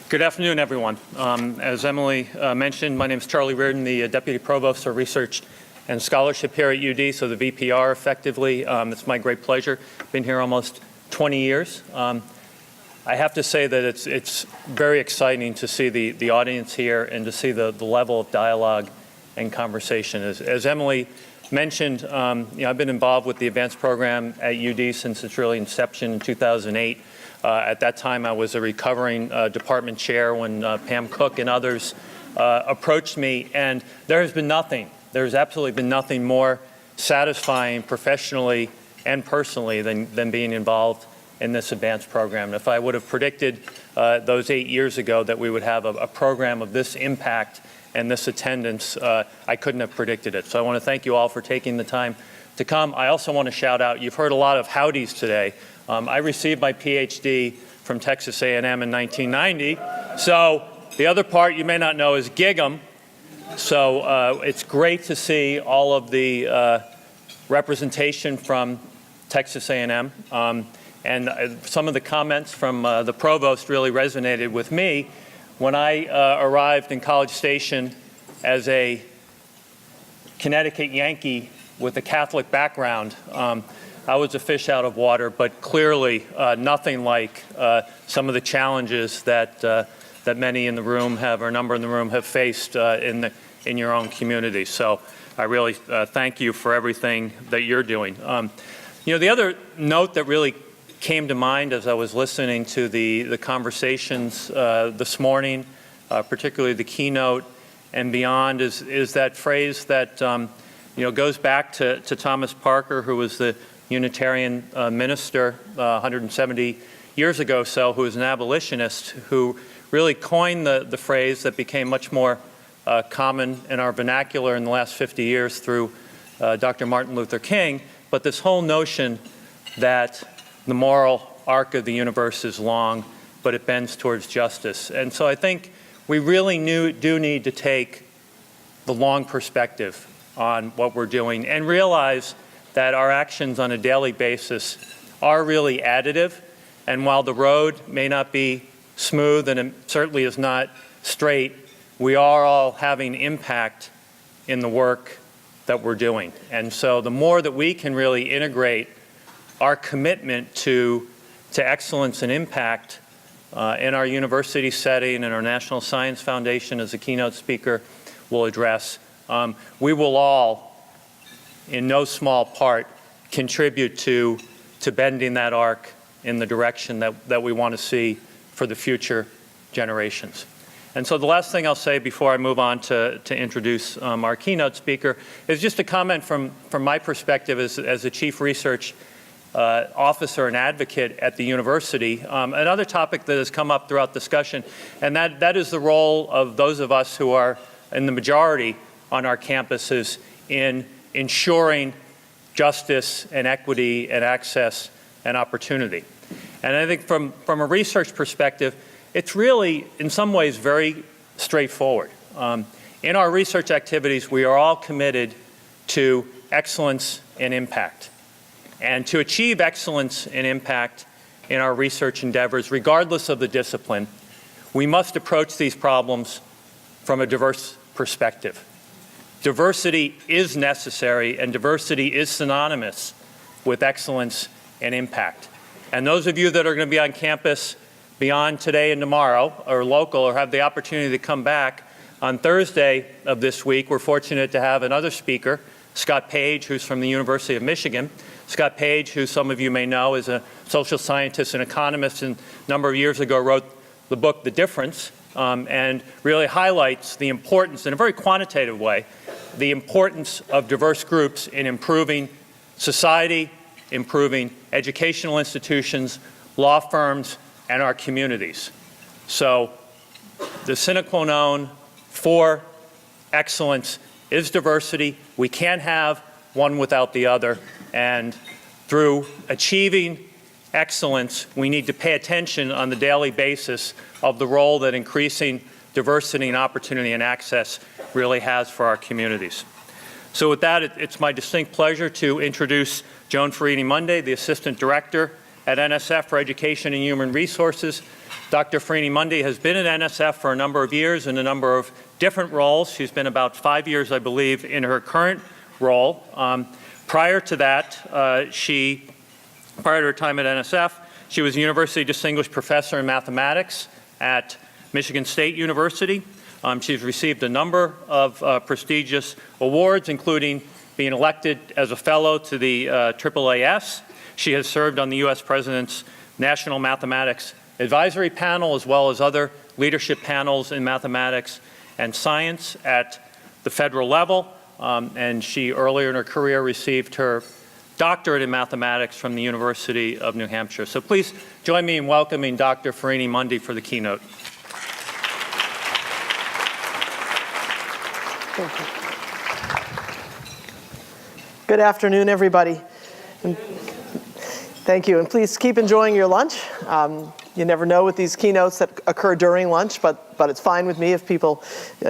Good afternoon, everyone. As Emily mentioned, my name is Charlie Reardon, the Deputy Provost for Research and Scholarship here at UD, so the VPR effectively. It's my great pleasure. Been here almost 20 years. I have to say that it's very exciting to see the audience here and to see the level of dialogue and conversation. As Emily mentioned, I've been involved with the advanced program at UD since its really inception in 2008. At that time, I was a recovering department chair when Pam Cook and others approached me, and there's absolutely been nothing more satisfying professionally and personally than being involved in this advanced program. If I would have predicted those 8 years ago that we would have a program of this impact and this attendance, I couldn't have predicted it. So I want to thank you all for taking the time to come. I also want to shout out, you've heard a lot of howdies today. I received my PhD from Texas A&M in 1990. So the other part you may not know is gig 'em. So it's great to see all of the representation from Texas A&M. And some of the comments from the provost really resonated with me. When I arrived in College Station as a Connecticut Yankee with a Catholic background, I was a fish out of water, but clearly nothing like some of the challenges that many in the room have, or a number in the room have faced in your own community. So I really thank you for everything that you're doing. The other note that really came to mind as I was listening to the conversations this morning, particularly the keynote and beyond, is that phrase that goes back to Thomas Parker, who was the Unitarian minister 170 years ago, who was an abolitionist, who really coined the phrase that became much more common in our vernacular in the last 50 years through Dr. Martin Luther King. But this whole notion that the moral arc of the universe is long, but it bends towards justice. And so I think we really do need to take the long perspective on what we're doing and realize that our actions on a daily basis are really additive. And while the road may not be smooth and it certainly is not straight, we are all having impact in the work that we're doing. And so the more that we can really integrate our commitment to excellence and impact in our university setting and our National Science Foundation, as the keynote speaker will address, we will all, in no small part, contribute to bending that arc in the direction that we want to see for the future generations. And so the last thing I'll say before I move on to introduce our keynote speaker is just a comment from my perspective as the Chief Research Officer and advocate at the university. Another topic that has come up throughout discussion, and that is the role of those of us who are in the majority on our campuses in ensuring justice and equity and access and opportunity. And I think from a research perspective, it's really, in some ways, very straightforward. In our research activities, we are all committed to excellence and impact. And to achieve excellence and impact in our research endeavors, regardless of the discipline, we must approach these problems from a diverse perspective. Diversity is necessary, and diversity is synonymous with excellence and impact. And those of you that are going to be on campus beyond today and tomorrow, or local, or have the opportunity to come back, on Thursday of this week, we're fortunate to have another speaker, Scott Page, who's from the University of Michigan. Scott Page, who some of you may know, is a social scientist and economist, and a number of years ago wrote the book, The Difference, and really highlights the importance, in a very quantitative way, the importance of diverse groups in improving society, improving educational institutions, law firms, and our communities. So the sine qua non for excellence is diversity. We can't have one without the other. And through achieving excellence, we need to pay attention on the daily basis of the role that increasing diversity and opportunity and access really has for our communities. So with that, it's my distinct pleasure to introduce Joan Ferrini-Mundy, the Assistant Director at NSF for Education and Human Resources. Dr. Ferrini-Mundy has been at NSF for a number of years in a number of different roles. She's been about 5 years, I believe, in her current role. Prior to that, prior to her time at NSF, she was a University Distinguished Professor in Mathematics at Michigan State University. She's received a number of prestigious awards, including being elected as a fellow to the AAAS. She has served on the U.S. President's National Mathematics Advisory Panel, as well as other leadership panels in mathematics and science at the federal level. And she, earlier in her career, received her doctorate in mathematics from the University of New Hampshire. So please join me in welcoming Dr. Ferrini-Mundy for the keynote. Thank you. Good afternoon, everybody. Thank you, and please keep enjoying your lunch. You never know with these keynotes that occur during lunch, but it's fine with me if people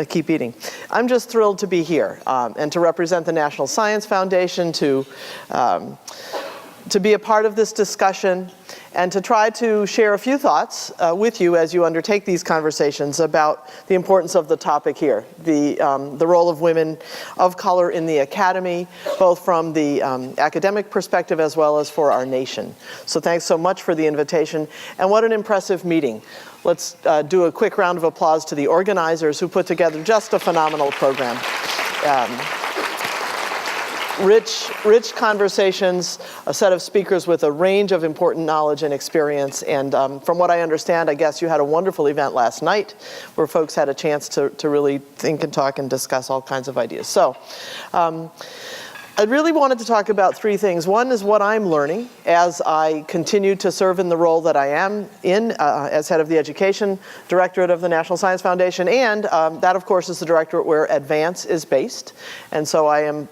keep eating. I'm just thrilled to be here and to represent the National Science Foundation, to be a part of this discussion, and to try to share a few thoughts with you as you undertake these conversations about the importance of the topic here, the role of women of color in the academy, both from the academic perspective as well as for our nation. So thanks so much for the invitation, and what an impressive meeting. Let's do a quick round of applause to the organizers who put together just a phenomenal program. Rich conversations, a set of speakers with a range of important knowledge and experience, and from what I understand, I guess you had a wonderful event last night where folks had a chance to really think and talk and discuss all kinds of ideas. So I really wanted to talk about three things. One is what I'm learning as I continue to serve in the role that I am in as head of the Education Directorate of the National Science Foundation, and that, of course, is the directorate where Advance is based. And so I am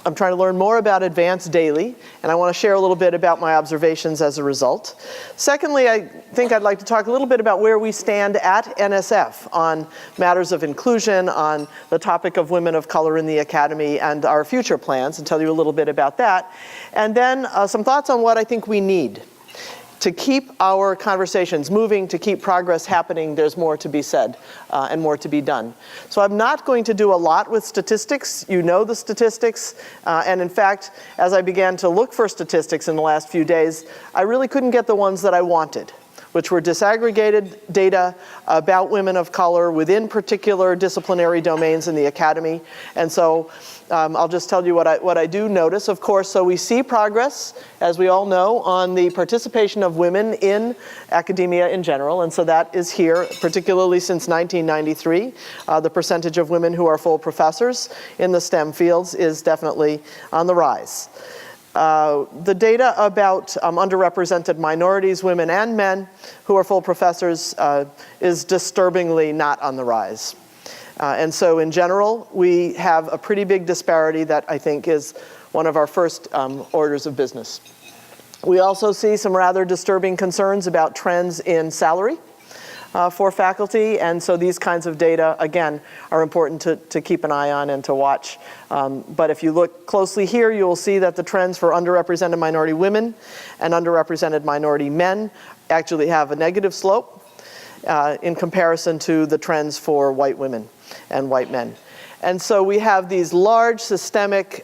I'm trying to learn more about Advance daily, and I want to share a little bit about my observations as a result. Secondly, I think I'd like to talk a little bit about where we stand at NSF on matters of inclusion, on the topic of women of color in the academy, and our future plans, and tell you a little bit about that. And then some thoughts on what I think we need to keep our conversations moving, to keep progress happening. There's more to be said and more to be done. So I'm not going to do a lot with statistics. You know the statistics. And in fact, as I began to look for statistics in the last few days, I really couldn't get the ones that I wanted, which were disaggregated data about women of color within particular disciplinary domains in the academy. And so I'll just tell you what I do notice, of course. So we see progress, as we all know, on the participation of women in academia in general. And so that is here, particularly since 1993. The percentage of women who are full professors in the STEM fields is definitely on the rise. The data about underrepresented minorities, women and men, who are full professors is disturbingly not on the rise. And so in general, we have a pretty big disparity that I think is one of our first orders of business. We also see some rather disturbing concerns about trends in salary for faculty, and so these kinds of data, again, are important to keep an eye on and to watch. But if you look closely here, you will see that the trends for underrepresented minority women and underrepresented minority men actually have a negative slope in comparison to the trends for white women and white men. And so we have these large systemic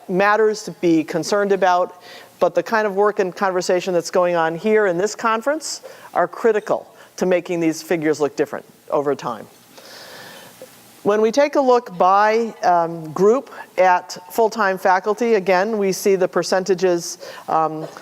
matters to be concerned about, but the kind of work and conversation that's going on here in this conference are critical to making these figures look different over time. When we take a look by group at full-time faculty, again, we see the percentages.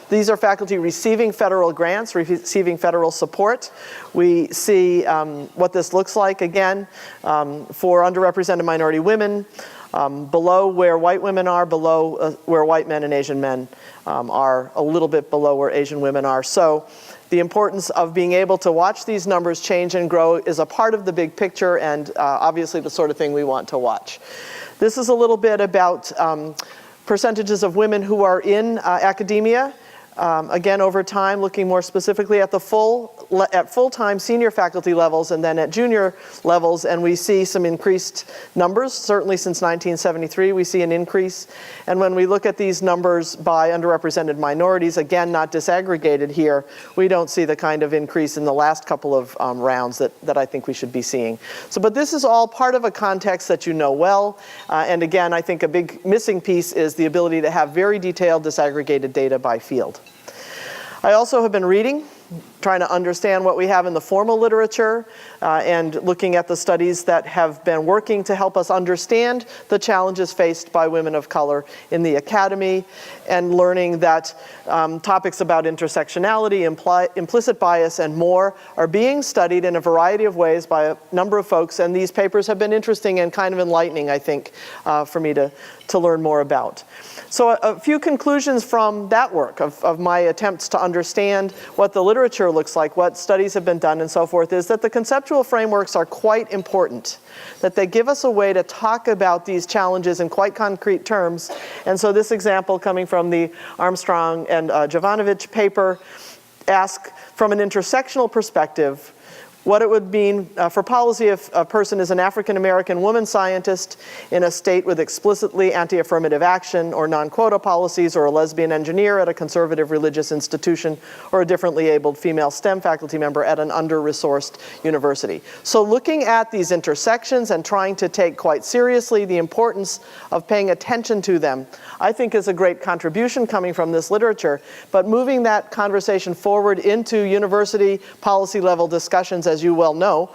These are faculty receiving federal grants, receiving federal support. We see what this looks like, again, for underrepresented minority women, below where white women are, below where white men and Asian men are, a little bit below where Asian women are. So the importance of being able to watch these numbers change and grow is a part of the big picture, and obviously the sort of thing we want to watch. This is a little bit about percentages of women who are in academia Again, over time, looking more specifically at full-time senior faculty levels and then at junior levels, and we see some increased numbers. Certainly since 1973, we see an increase. And when we look at these numbers by underrepresented minorities, again, not disaggregated here, we don't see the kind of increase in the last couple of rounds that I think we should be seeing. So, but this is all part of a context that you know well. And again, I think a big missing piece is the ability to have very detailed disaggregated data by field. I also have been reading, trying to understand what we have in the formal literature and looking at the studies that have been working to help us understand the challenges faced by women of color in the academy, and learning that topics about intersectionality, implicit bias, and more are being studied in a variety of ways by a number of folks, and these papers have been interesting and kind of enlightening, I think, for me to learn more about. So a few conclusions from that work of my attempts to understand what the literature looks like, what studies have been done and so forth, is that the conceptual frameworks are quite important, that they give us a way to talk about these challenges in quite concrete terms. And so this example coming from the Armstrong and Jovanovic paper asks, from an intersectional perspective, what it would mean for policy if a person is an African-American woman scientist in a state with explicitly anti-affirmative action or non-quota policies, or a lesbian engineer at a conservative religious institution, or a differently abled female STEM faculty member at an under-resourced university. So looking at these intersections and trying to take quite seriously the importance of paying attention to them, I think is a great contribution coming from this literature. But moving that conversation forward into university policy level discussions, as you well know,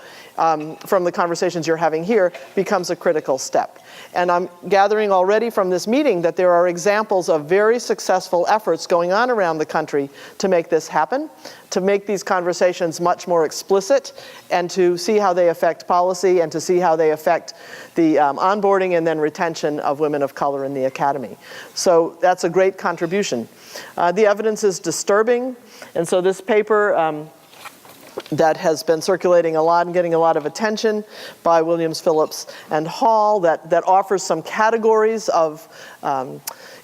from the conversations you're having here, becomes a critical step. And I'm gathering already from this meeting that there are examples of very successful efforts going on around the country to make this happen, to make these conversations much more explicit, and to see how they affect policy and to see how they affect the onboarding and then retention of women of color in the academy. So that's a great contribution. The evidence is disturbing, and so this paper that has been circulating a lot and getting a lot of attention by Williams, Phillips, and Hall that offers some categories of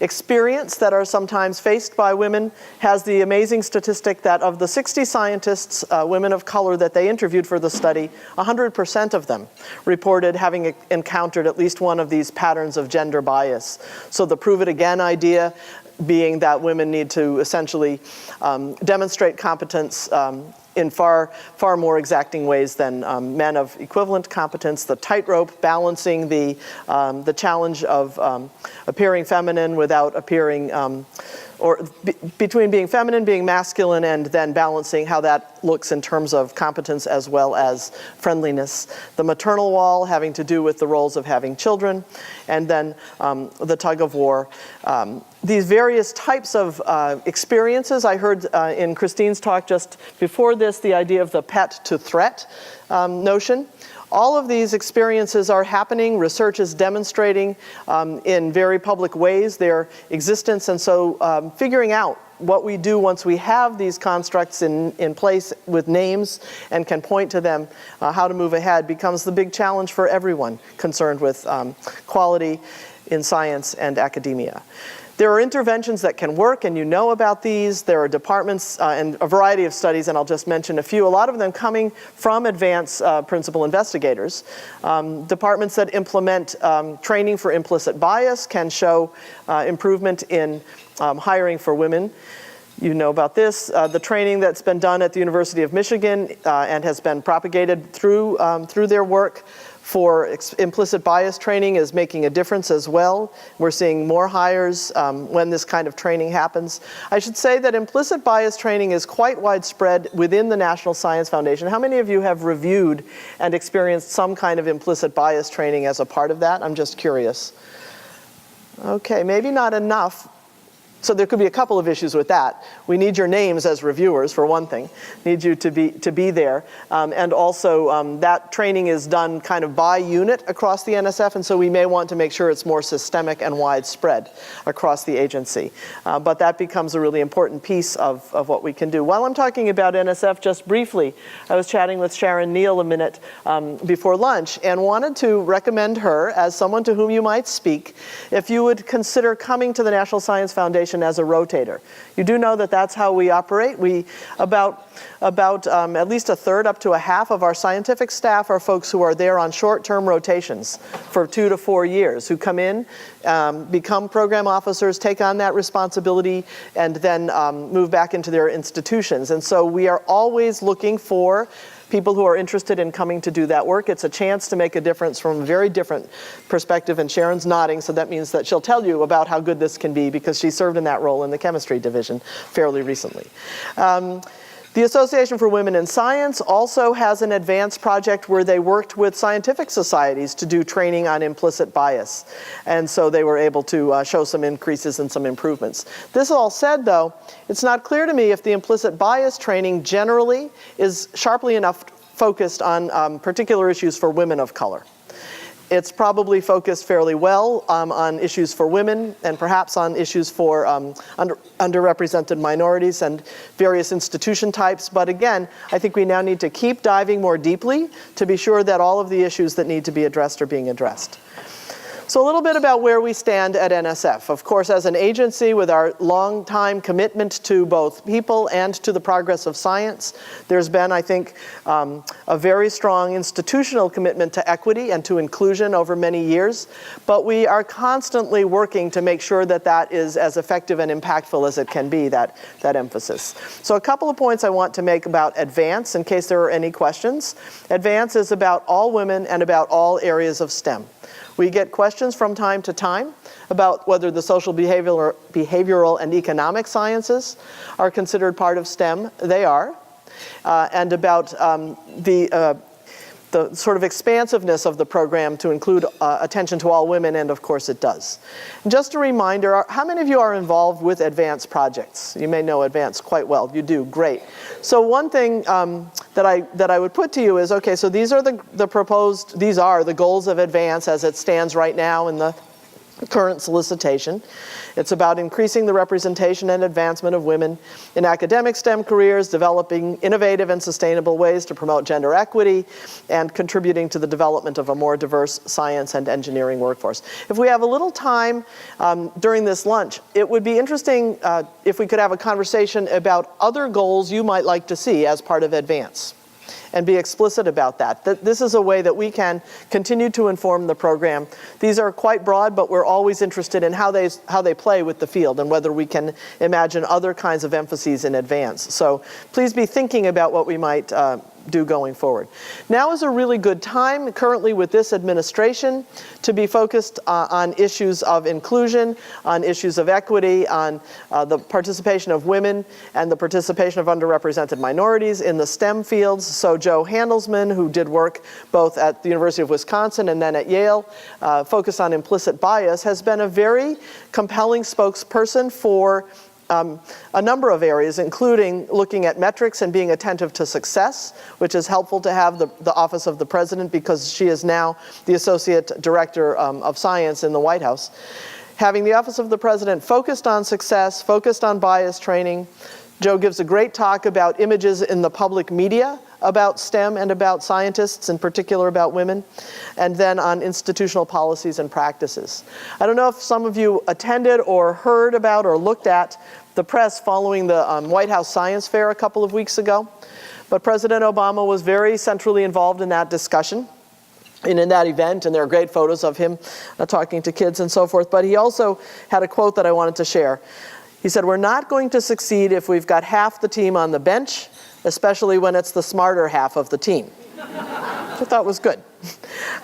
experience that are sometimes faced by women, has the amazing statistic that of the 60 scientists, women of color that they interviewed for the study, 100% of them reported having encountered at least one of these patterns of gender bias. So the prove it again idea being that women need to essentially demonstrate competence in far more exacting ways than men of equivalent competence. The tightrope balancing the challenge of appearing feminine without appearing, between being feminine, being masculine, and then balancing how that looks in terms of competence as well as friendliness. The maternal wall having to do with the roles of having children, and then the tug of war. These various types of experiences, I heard in Christine's talk just before this, the idea of the pet to threat notion. All of these experiences are happening. Research is demonstrating in very public ways their existence, and so figuring out what we do once we have these constructs in place with names and can point to them, how to move ahead, becomes the big challenge for everyone concerned with quality in science and academia. There are interventions that can work, and you know about these. There are departments and a variety of studies, and I'll just mention a few, a lot of them coming from advanced principal investigators. Departments that implement training for implicit bias can show improvement in hiring for women. You know about this. The training that's been done at the University of Michigan and has been propagated through their work for implicit bias training is making a difference as well. We're seeing more hires when this kind of training happens. I should say that implicit bias training is quite widespread within the National Science Foundation. How many of you have reviewed and experienced some kind of implicit bias training as a part of that? I'm just curious. Okay, maybe not enough. So there could be a couple of issues with that. We need your names as reviewers, for one thing. Need you to be there. And also, that training is done kind of by unit across the NSF, and so we may want to make sure it's more systemic and widespread across the agency. But that becomes a really important piece of what we can do. While I'm talking about NSF, just briefly, I was chatting with Sharon Neal a minute before lunch and wanted to recommend her as someone to whom you might speak if you would consider coming to the National Science Foundation organization as a rotator. You do know that that's how we operate. We about at least a third up to a half of our scientific staff are folks who are there on short-term rotations for 2 to 4 years, who come in, become program officers, take on that responsibility, and then move back into their institutions. And so we are always looking for people who are interested in coming to do that work. It's a chance to make a difference from a very different perspective, and Sharon's nodding, so that means that she'll tell you about how good this can be because she served in that role in the chemistry division fairly recently. The Association for Women in Science also has an advanced project where they worked with scientific societies to do training on implicit bias. And so they were able to show some increases and some improvements. This all said, though, it's not clear to me if the implicit bias training generally is sharply enough focused on particular issues for women of color. It's probably focused fairly well on issues for women and perhaps on issues for underrepresented minorities and various institution types. But again, I think we now need to keep diving more deeply to be sure that all of the issues that need to be addressed are being addressed. So a little bit about where we stand at NSF. Of course, as an agency with our long-time commitment to both people and to the progress of science, there's been, I think, a very strong institutional commitment to equity and to inclusion over many years. But we are constantly working to make sure that that is as effective and impactful as it can be, that emphasis. So a couple of points I want to make about Advance, in case there are any questions. Advance is about all women and about all areas of STEM. We get questions from time to time about whether the social, behavioral, and economic sciences are considered part of STEM. They are. And about the sort of expansiveness of the program to include attention to all women, and of course it does. And just a reminder, how many of you are involved with Advance projects? You may know Advance quite well. You do, great. So one thing that I would put to you is, okay, so these are these are the goals of Advance as it stands right now in the current solicitation. It's about increasing the representation and advancement of women in academic STEM careers, developing innovative and sustainable ways to promote gender equity, and contributing to the development of a more diverse science and engineering workforce. If we have a little time during this lunch, it would be interesting if we could have a conversation about other goals you might like to see as part of Advance, and be explicit about that. This is a way that we can continue to inform the program. These are quite broad, but we're always interested in how they play with the field and whether we can imagine other kinds of emphases in Advance. So please be thinking about what we might do going forward. Now is a really good time, currently with this administration, to be focused on issues of inclusion, on issues of equity, on the participation of women and the participation of underrepresented minorities in the STEM fields. So Joe Handelsman, who did work both at the University of Wisconsin and then at Yale, focused on implicit bias, has been a very compelling spokesperson for a number of areas, including looking at metrics and being attentive to success, which is helpful to have the Office of the President because she is now the Associate Director of Science in the White House. Having the Office of the President focused on success, focused on bias training. Joe gives a great talk about images in the public media about STEM and about scientists, in particular about women, and then on institutional policies and practices. I don't know if some of you attended or heard about or looked at the press following the White House Science Fair a couple of weeks ago, but President Obama was very centrally involved in that discussion and in that event, and there are great photos of him talking to kids and so forth, but he also had a quote that I wanted to share. He said, "We're not going to succeed if we've got half the team on the bench, especially when it's the smarter half of the team." Which I thought was good.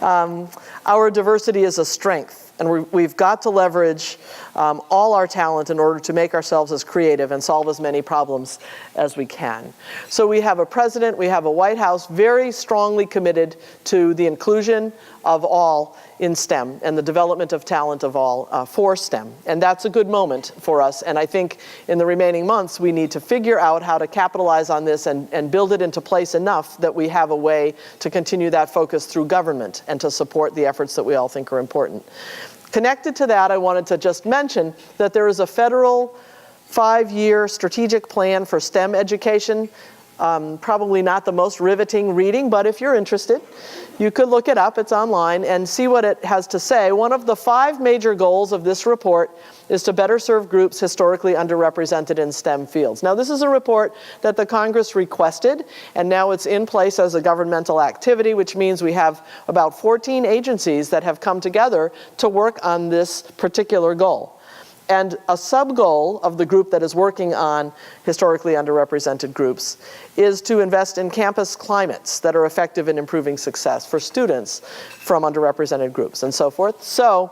Our diversity is a strength, and we've got to leverage all our talent in order to make ourselves as creative and solve as many problems as we can. So we have a president, we have a White House very strongly committed to the inclusion of all in STEM and the development of talent of all for STEM. And that's a good moment for us. And I think in the remaining months, we need to figure out how to capitalize on this and build it into place enough that we have a way to continue that focus through government and to support the efforts that we all think are important. Connected to that, I wanted to just mention that there is a federal 5-year strategic plan for STEM education Probably not the most riveting reading, but if you're interested, you could look it up. It's online and see what it has to say. One of the 5 major goals of this report is to better serve groups historically underrepresented in STEM fields. Now, this is a report that the Congress requested, and now it's in place as a governmental activity, which means we have about 14 agencies that have come together to work on this particular goal. And a sub-goal of the group that is working on historically underrepresented groups is to invest in campus climates that are effective in improving success for students from underrepresented groups and so forth. So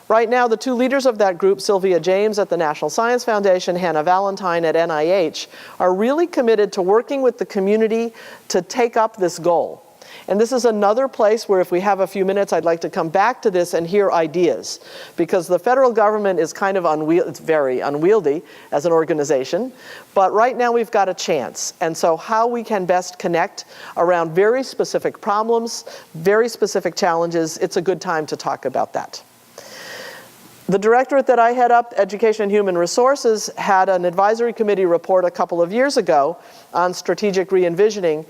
right now, the 2 leaders of that group, Sylvia James at the National Science Foundation, Hannah Valentine at NIH, are really committed to working with the community to take up this goal. And this is another place where if we have a few minutes, I'd like to come back to this and hear ideas. Because the federal government is kind of it's very unwieldy as an organization. But right now we've got a chance. And so how we can best connect around very specific problems, very specific challenges, it's a good time to talk about that. The directorate that I head up, Education and Human Resources, had an advisory committee report a couple of years ago on strategic re-envisioning,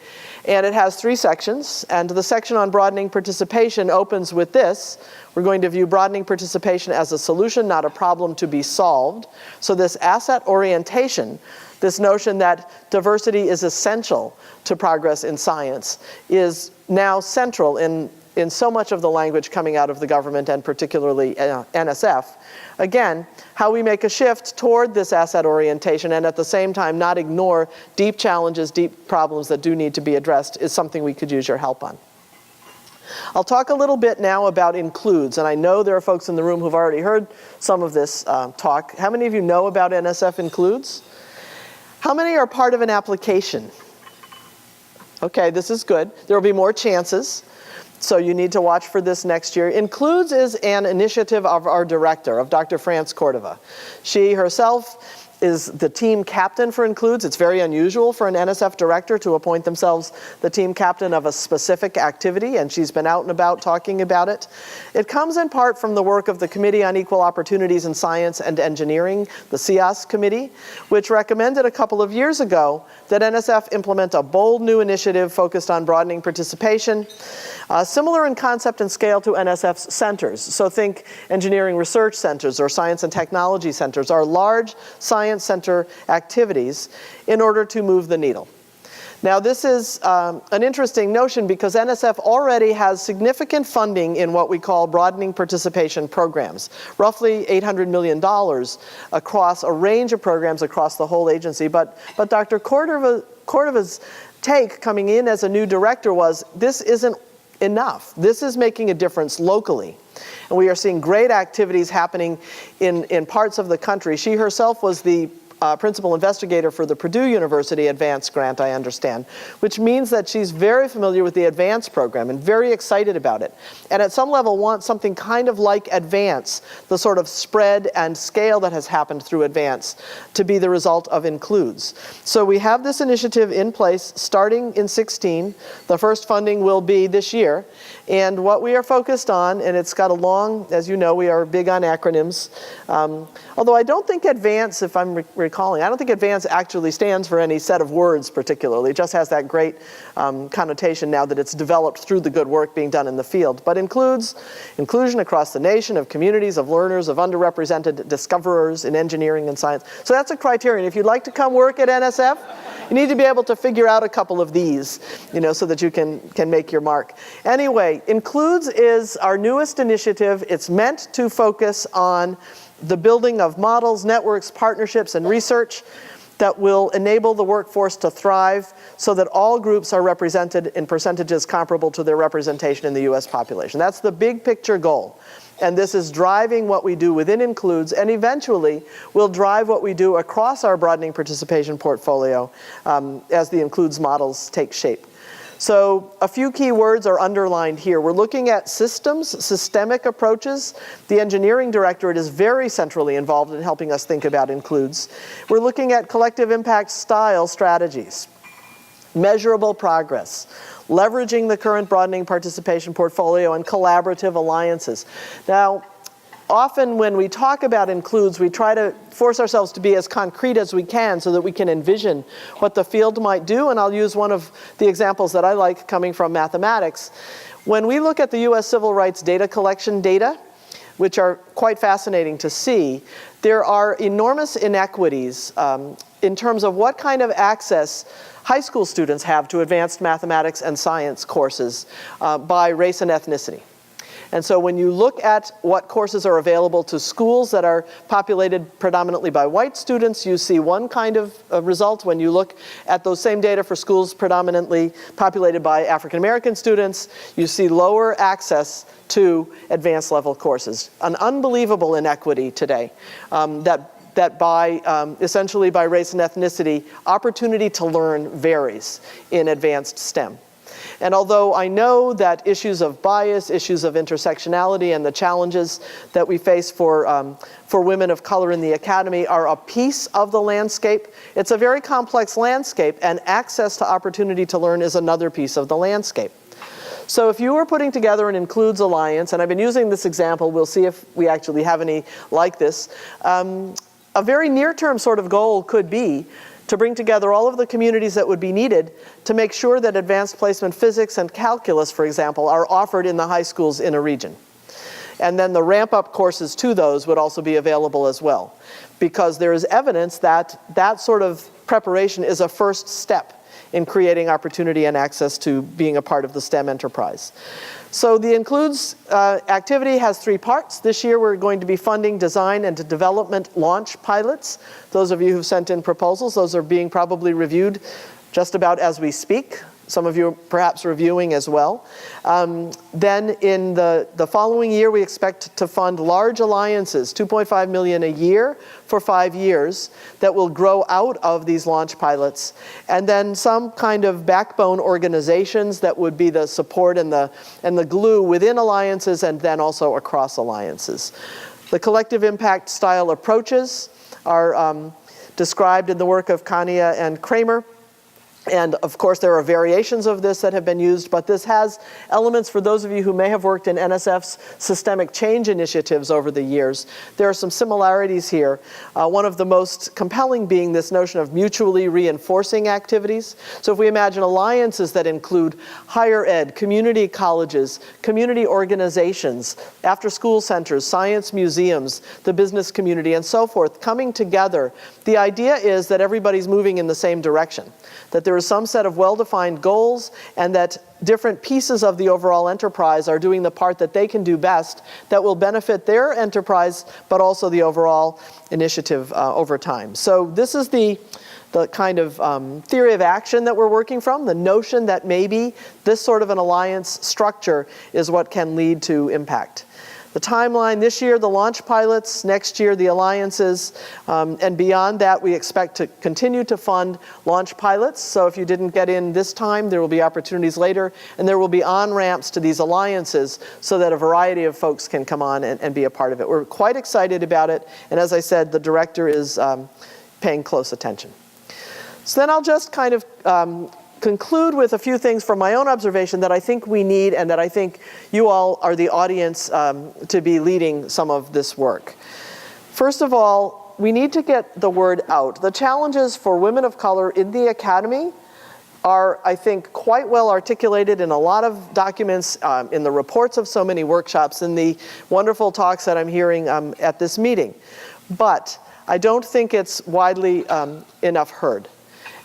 and it has 3 sections, and the section on broadening participation opens with this. We're going to view broadening participation as a solution, not a problem to be solved. So this asset orientation, this notion that diversity is essential to progress in science, is now central in so much of the language coming out of the government and particularly NSF. Again, how we make a shift toward this asset orientation and at the same time not ignore deep challenges, deep problems that do need to be addressed is something we could use your help on. I'll talk a little bit now about includes, and I know there are folks in the room who've already heard some of this talk. How many of you know about NSF includes? How many are part of an application? Okay, this is good. There will be more chances. So you need to watch for this next year. Includes is an initiative of our director, of Dr. France Cordova. She herself is the team captain for Includes. It's very unusual for an NSF director to appoint themselves the team captain of a specific activity, and she's been out and about talking about it. It comes in part from the work of the Committee on Equal Opportunities in Science and Engineering, the CIAS committee, which recommended a couple of years ago that NSF implement a bold new initiative focused on broadening participation, similar in concept and scale to NSF's centers. So think engineering research centers or science and technology centers are large science center activities in order to move the needle. Now this is an interesting notion because NSF already has significant funding in what we call broadening participation programs, roughly $800 million across a range of programs across the whole agency. But Dr. Cordova's take coming in as a new director was, this isn't enough. This is making a difference locally. And we are seeing great activities happening in parts of the country. She herself was the principal investigator for the Purdue University Advance Grant, I understand, which means that she's very familiar with the Advance program and very excited about it. And at some level wants something kind of like Advance, the sort of spread and scale that has happened through Advance, to be the result of Includes. So we have this initiative in place starting in 16. The first funding will be this year. And what we are focused on, and it's got a long, as you know, we are big on acronyms. Although I don't think Advance, if I'm recalling, I don't think Advance actually stands for any set of words particularly. It just has that great connotation now that it's developed through the good work being done in the field. But includes inclusion across the nation of communities, of learners, of underrepresented discoverers in engineering and science. So that's a criterion. If you'd like to come work at NSF, you need to be able to figure out a couple of these, so that you can make your mark. Anyway, Includes is our newest initiative. It's meant to focus on the building of models, networks, partnerships, and research that will enable the workforce to thrive so that all groups are represented in percentages comparable to their representation in the US population. That's the big picture goal. And this is driving what we do within Includes, and eventually will drive what we do across our broadening participation portfolio as the Includes models take shape. So a few key words are underlined here. We're looking at systems, systemic approaches. The engineering directorate is very centrally involved in helping us think about Includes. We're looking at collective impact style strategies, measurable progress, leveraging the current broadening participation portfolio, and collaborative alliances. Now, often when we talk about includes, we try to force ourselves to be as concrete as we can so that we can envision what the field might do. And I'll use one of the examples that I like coming from mathematics. When we look at the US civil rights data collection data, which are quite fascinating to see, there are enormous inequities in terms of what kind of access high school students have to advanced mathematics and science courses by race and ethnicity. And so when you look at what courses are available to schools that are populated predominantly by white students, you see one kind of result. When you look at those same data for schools predominantly populated by African American students, you see lower access to advanced level courses. An unbelievable inequity today that by essentially by race and ethnicity, opportunity to learn varies in advanced STEM. And although I know that issues of bias, issues of intersectionality, and the challenges that we face for women of color in the academy are a piece of the landscape, it's a very complex landscape, and access to opportunity to learn is another piece of the landscape. So if you were putting together an Includes Alliance, and I've been using this example, we'll see if we actually have any like this, a very near-term sort of goal could be to bring together all of the communities that would be needed to make sure that advanced placement physics and calculus, for example, are offered in the high schools in a region. And then the ramp-up courses to those would also be available as well, because there is evidence that that sort of preparation is a first step in creating opportunity and access to being a part of the STEM enterprise. So the Includes activity has 3 parts. This year we're going to be funding design and development launch pilots. Those of you who've sent in proposals, those are being probably reviewed just about as we speak. Some of you are perhaps reviewing as well. Then in the following year, we expect to fund large alliances, $2.5 million a year for 5 years, that will grow out of these launch pilots. And then some kind of backbone organizations that would be the support and the glue within alliances and then also across alliances. The collective impact style approaches are described in the work of Kania and Kramer. And of course, there are variations of this that have been used, but this has elements for those of you who may have worked in NSF's systemic change initiatives over the years. There are some similarities here. One of the most compelling being this notion of mutually reinforcing activities. So if we imagine alliances that include higher ed, community colleges, community organizations, after-school centers, science museums, the business community, and so forth, coming together, the idea is that everybody's moving in the same direction, that there is some set of well-defined goals and that different pieces of the overall enterprise are doing the part that they can do best that will benefit their enterprise, but also the overall initiative over time. So this is the kind of theory of action that we're working from, the notion that maybe this sort of an alliance structure is what can lead to impact. The timeline this year, the launch pilots, next year, the alliances, and beyond that, we expect to continue to fund launch pilots. So if you didn't get in this time, there will be opportunities later, and there will be on-ramps to these alliances so that a variety of folks can come on and be a part of it. We're quite excited about it, and as I said, the director is paying close attention. So then I'll just kind of conclude with a few things from my own observation that I think we need and that I think you all are the audience to be leading some of this work. First of all, we need to get the word out. The challenges for women of color in the academy are, I think, quite well articulated in a lot of documents, in the reports of so many workshops, in the wonderful talks that I'm hearing at this meeting. But I don't think it's widely enough heard.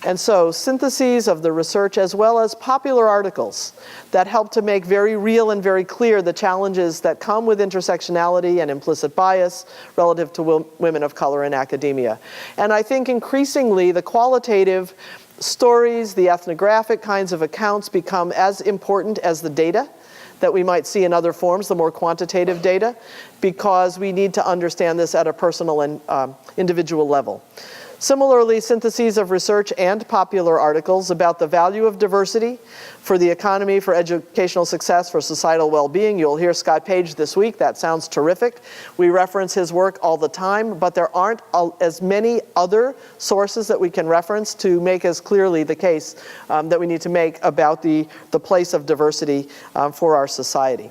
And so syntheses of the research as well as popular articles that help to make very real and very clear the challenges that come with intersectionality and implicit bias relative to women of color in academia. And I think increasingly the qualitative stories, the ethnographic kinds of accounts become as important as the data that we might see in other forms, the more quantitative data, because we need to understand this at a personal and individual level. Similarly, syntheses of research and popular articles about the value of diversity for the economy, for educational success, for societal well-being. You'll hear Scott Page this week. That sounds terrific. We reference his work all the time, but there aren't as many other sources that we can reference to make as clearly the case that we need to make about the place of diversity for our society.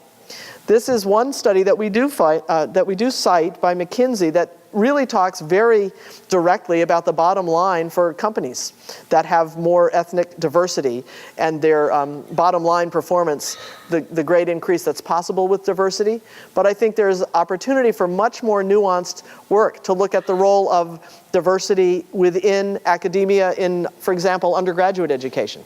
This is one study that we do cite by McKinsey that really talks very directly about the bottom line for companies that have more ethnic diversity and their bottom line performance, the great increase that's possible with diversity. But I think there's opportunity for much more nuanced work to look at the role of diversity within academia in, for example, undergraduate education.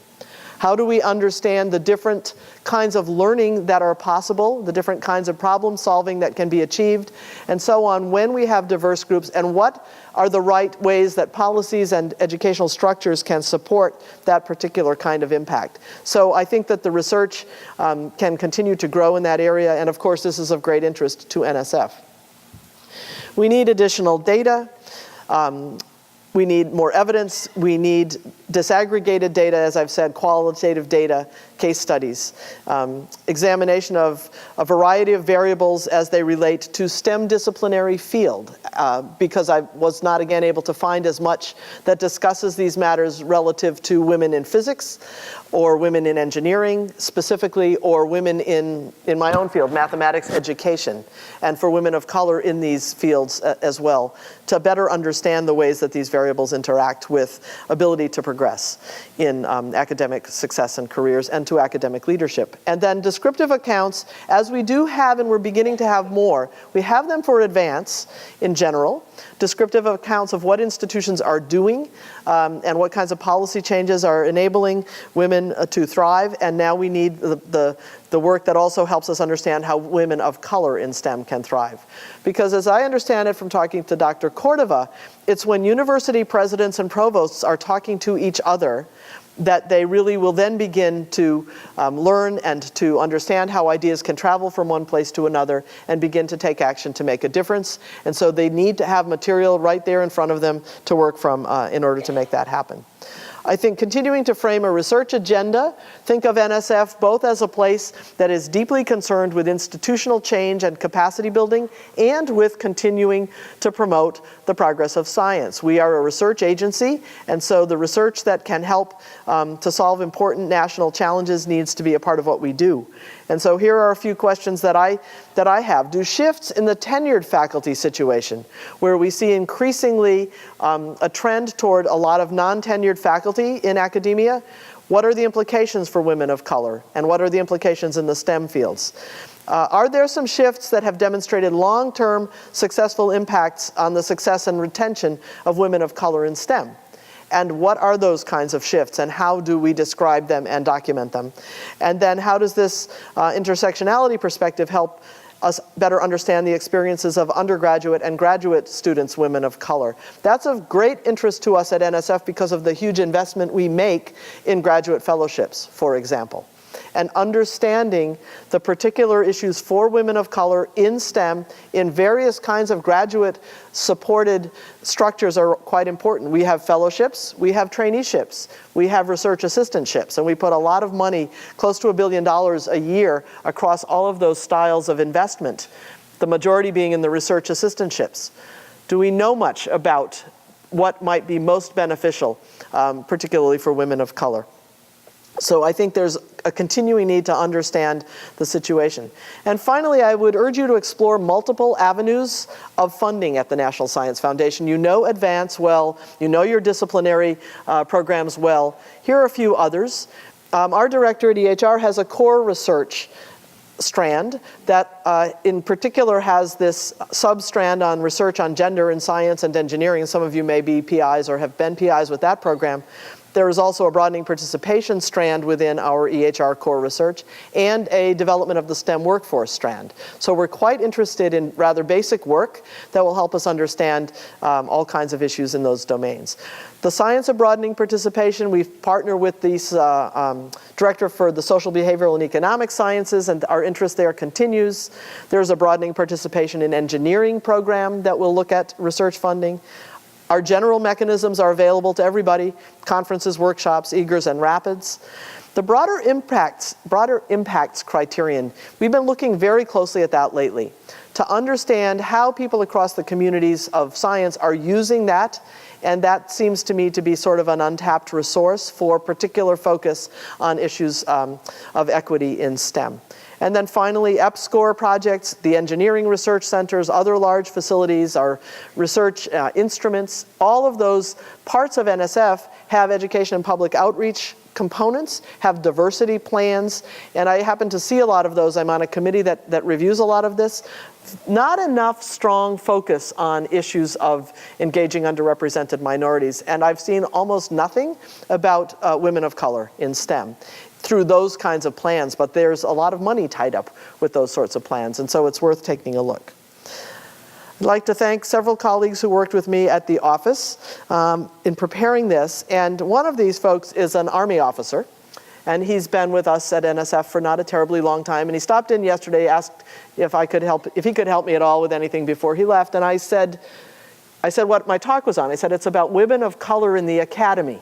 How do we understand the different kinds of learning that are possible, the different kinds of problem solving that can be achieved, and so on when we have diverse groups, and what are the right ways that policies and educational structures can support that particular kind of impact? So I think that the research can continue to grow in that area, and of course this is of great interest to NSF. We need additional data. We need more evidence. We need disaggregated data, as I've said, qualitative data, case studies, examination of a variety of variables as they relate to STEM disciplinary field, because I was not again able to find as much that discusses these matters relative to women in physics or women in engineering specifically, or women in my own field, mathematics education, and for women of color in these fields as well, to better understand the ways that these variables interact with ability to progress in academic success and careers and to academic leadership. And then descriptive accounts, as we do have and we're beginning to have more, we have them for advance in general, descriptive accounts of what institutions are doing and what kinds of policy changes are enabling women to thrive, and now we need the work that also helps us understand how women of color in STEM can thrive. Because as I understand it from talking to Dr. Cordova, it's when university presidents and provosts are talking to each other that they really will then begin to learn and to understand how ideas can travel from one place to another and begin to take action to make a difference. And so they need to have material right there in front of them to work from in order to make that happen. I think continuing to frame a research agenda, think of NSF both as a place that is deeply concerned with institutional change and capacity building, and with continuing to promote the progress of science. We are a research agency, and so the research that can help to solve important national challenges needs to be a part of what we do. And so here are a few questions that I have. Do shifts in the tenured faculty situation, where we see increasingly a trend toward a lot of non-tenured faculty in academia, what are the implications for women of color? And what are the implications in the STEM fields? Are there some shifts that have demonstrated long-term successful impacts on the success and retention of women of color in STEM? And what are those kinds of shifts, and how do we describe them and document them? And then how does this intersectionality perspective help us better understand the experiences of undergraduate and graduate students, women of color? That's of great interest to us at NSF because of the huge investment we make in graduate fellowships, for example. And understanding the particular issues for women of color in STEM in various kinds of graduate supported structures are quite important. We have fellowships, we have traineeships, we have research assistantships, and we put a lot of money, close to $1 billion a year, across all of those styles of investment, the majority being in the research assistantships. Do we know much about what might be most beneficial, particularly for women of color? So I think there's a continuing need to understand the situation. And finally, I would urge you to explore multiple avenues of funding at the National Science Foundation. You know Advance well, you know your disciplinary programs well. Here are a few others. Our director at EHR has a core research strand that in particular has this sub-strand on research on gender in science and engineering. Some of you may be PIs or have been PIs with that program. There is also a broadening participation strand within our EHR core research and a development of the STEM workforce strand. So we're quite interested in rather basic work that will help us understand all kinds of issues in those domains. The science of broadening participation, we've partnered with the director for the social, behavioral, and economic sciences, and our interest there continues. There's a broadening participation in engineering program that will look at research funding. Our general mechanisms are available to everybody: conferences, workshops, eagers, and rapids. The broader impacts criterion, we've been looking very closely at that lately to understand how people across the communities of science are using that. And that seems to me to be sort of an untapped resource for particular focus on issues of equity in STEM. And then finally, EPSCoR projects, the engineering research centers, other large facilities, our research instruments, all of those parts of NSF have education and public outreach components, have diversity plans, and I happen to see a lot of those. I'm on a committee that reviews a lot of this. Not enough strong focus on issues of engaging underrepresented minorities, and I've seen almost nothing about women of color in STEM through those kinds of plans, but there's a lot of money tied up with those sorts of plans, and so it's worth taking a look. I'd like to thank several colleagues who worked with me at the office in preparing this, and one of these folks is an Army officer, and he's been with us at NSF for not a terribly long time, and he stopped in yesterday, asked if he could help me at all with anything before he left, and I said what my talk was on. I said, it's about women of color in the academy.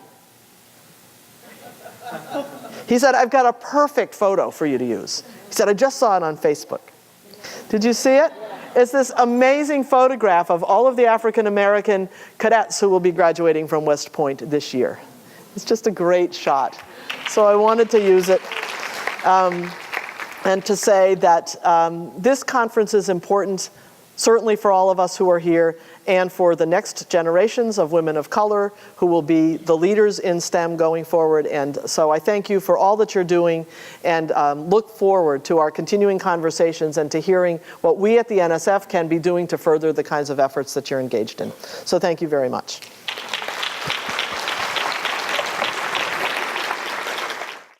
He said, I've got a perfect photo for you to use. He said, I just saw it on Facebook. Did you see it? It's this amazing photograph of all of the African-American cadets who will be graduating from West Point this year. It's just a great shot. So I wanted to use it and to say that this conference is important, certainly for all of us who are here, and for the next generations of women of color who will be the leaders in STEM going forward. And so I thank you for all that you're doing, and look forward to our continuing conversations and to hearing what we at the NSF can be doing to further the kinds of efforts that you're engaged in. So thank you very much.